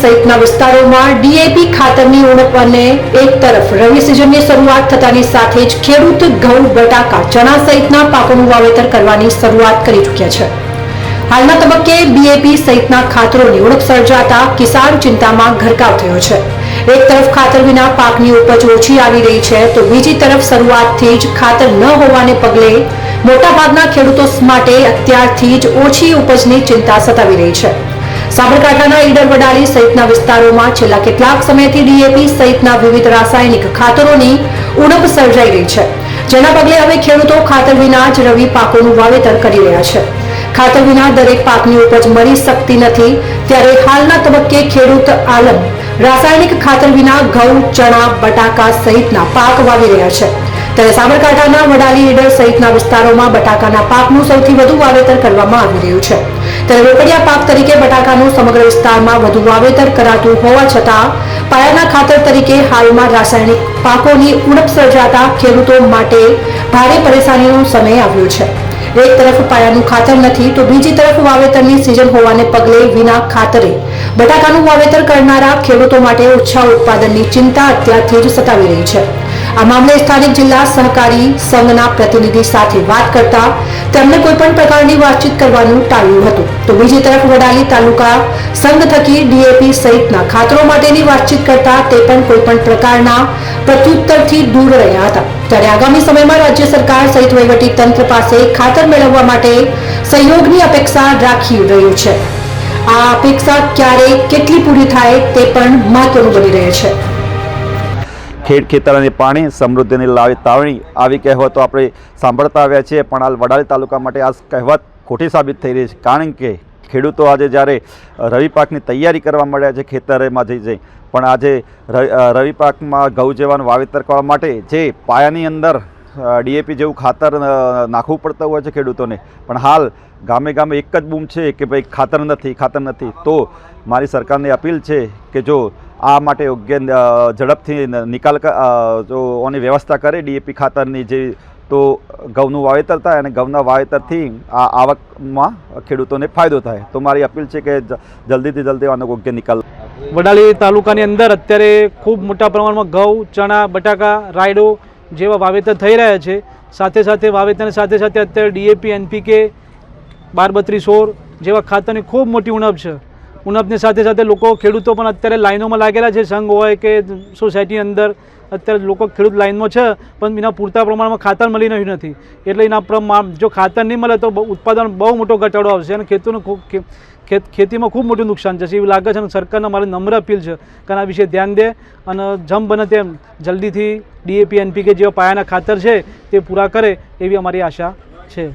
સહિતના વિસ્તારોમાં ડીએપી ખાતરની ઉણપ અને એક તરફ રવિ સિઝનની શરૂઆત થતાની સાથે જ ખેડૂત ઘઉં, બટાકા, ચણા સહિતના પાકોનું વાવેતર કરવાની શરૂઆત કરી ચૂક્યા છે। હાલના તબક્કે ડીએપી સહિતના ખાતરોની ઉણપ સર્જાતા કિસાન ચિંતામાં ગરકાવ થયો છે। એક તરફ ખાતર વિના પાકની ઉપજ ઓછી આવી રહી છે, તો બીજી તરફ શરૂઆતથી જ ખાતર ન હોવાને પગલે મોટાભાગના ખેડૂતો માટે અત્યારથી જ ઓછી ઉપજની ચિંતા સતાવી રહી છે। સાબરકાંઠાના ઈડર, વડાલી સહિતના વિસ્તારોમાં છેલ્લા કેટલાક સમયથી ડીએપી સહિતના વિવિધ રાસાયણિક ખાતરોની ઉણપ સર્જાઈ રહી છે, જેના પગલે હવે ખેડૂતો ખાતર વિના જ રવિ પાકોનું વાવેતર કરી રહ્યા છે। ખાતર વિના દરેક પાકની ઉપજ મળી શકતી નથી, ત્યારે હાલના તબક્કે ખેડૂત આલમ રાસાયણિક ખાતર વિના ઘઉં, ચણા, બટાકા સહિતના પાક વાવી રહ્યા છે। ત્યારે સાબરકાંઠાના વડાલી, ઈડર સહિતના વિસ્તારોમાં બટાકાના પાકનું સૌથી વધુ વાવેતર કરવામાં આવી રહ્યું છે। ત્યારે રોકડિયા પાક તરીકે બટાકાનું સમગ્ર વિસ્તારમાં વધુ વાવેતર કરાતું હોવા છતાં પાયાના ખાતર તરીકે હાલમાં રાસાયણિક પાકોની ઉણપ સર્જાતા ખેડૂતો માટે ભારે પરેશાનીનો સમય આવ્યો છે। એક તરફ પાયાનું ખાતર નથી, તો બીજી તરફ વાવેતરની સિઝન હોવાને પગલે વિના ખાતરે બટાકાનું વાવેતર કરનારા ખેડૂતો માટે ઓછા ઉત્પાદનની ચિંતા અત્યારથી જ સતાવી રહી છે। આ મામલે સ્થાનિક જિલ્લા સહકારી સંઘના પ્રતિનિધિ સાથે વાત કરતા તેમને કોઈપણ પ્રકારની વાતચીત કરવાનું ટાળ્યું હતું, તો બીજી તરફ વડાલી તાલુકા સંઘ થકી ડીએપી સહિતના ખાતરો માટેની વાતચીત કરતા તે પણ કોઈપણ પ્રકારના પ્રત્યુત્તરથી દૂર રહ્યા હતા। ત્યારે આગામી સમયમાં રાજ્ય સરકાર સહિત વહીવટી તંત્ર પાસે ખાતર મેળવવા માટે સહયોગની અપેક્ષા રાખી રહ્યું છે। આ અપેક્ષા ક્યારે કેટલી પૂરી થાય તે પણ મહત્વનું બની રહે છે। ખેડ ખેતરની પાણી, સમૃદ્ધિની લાવી તાવણી, આવી કહેવતો આપણે સાંભળતા આવ્યા છીએ, પણ હાલ વડાલી તાલુકા માટે આ કહેવત ખોટી સાબિત થઈ રહી છે। કારણ કે ખેડૂતો આજે જ્યારે રવિ પાકની તૈયારી કરવા મળ્યા છે ખેતરમાં જઈ પણ આજે રવિ પાકમાં ઘઉં જેવાનું વાવેતર કરવા માટે જે પાયાની અંદર ડીએપી જેવું ખાતર નાખવું પડતું હોય છે ખેડૂતોને, પણ હાલ ગામે ગામે એક જ બૂમ છે કે ભાઈ ખાતર નથી। તો મારી સરકારને અપીલ છે કે જો આ માટે યોગ્ય ઝડપથી નિકાલ જો ઓની વ્યવસ્થા કરે ડીએપી ખાતરની, જે તો ઘઉંનું વાવેતર થાય અને ઘઉંના વાવેતરથી આ આવકમાં ખેડૂતોને ફાયદો થાય। તો મારી અપીલ છે કે જલ્દીથી જલ્દી આનો યોગ્ય નિકાલ। વડાલી તાલુકાની અંદર અત્યારે ખૂબ મોટા પ્રમાણમાં ઘઉં, ચણા, બટાકા, રાયડો જેવા વાવેતર થઈ રહ્યા છે। સાથે સાથે વાવેતરની સાથે સાથે અત્યારે ડીએપી, એનપીકે, 12-32-16 જેવા ખાતરની ખૂબ મોટી ઉણપ છે। ઉણપની સાથે સાથે લોકો, ખેડૂતો પણ અત્યારે લાઈનોમાં લાગેલા છે, સંઘ હોય કે સોસાયટી અંદર અત્યારે લોકો ખેડૂત લાઈનમાં છે, પણ એના પૂરતા પ્રમાણમાં ખાતર મળી રહ્યું નથી। એટલે એના જો ખાતર નહીં મળે તો ઉત્પાદન બહુ મોટો ઘટાડો આવશે અને ખેતીમાં ખૂબ મોટું નુકસાન થશે એવું લાગે છે। અને સરકારને મારી નમ્ર અપીલ છે કે આ વિશે ધ્યાન દે અને જેમ બને તેમ જલ્દીથી ડીએપી, એનપીકે જેવા પાયાના ખાતર છે તે પૂરા કરે એવી અમારી આશા છે।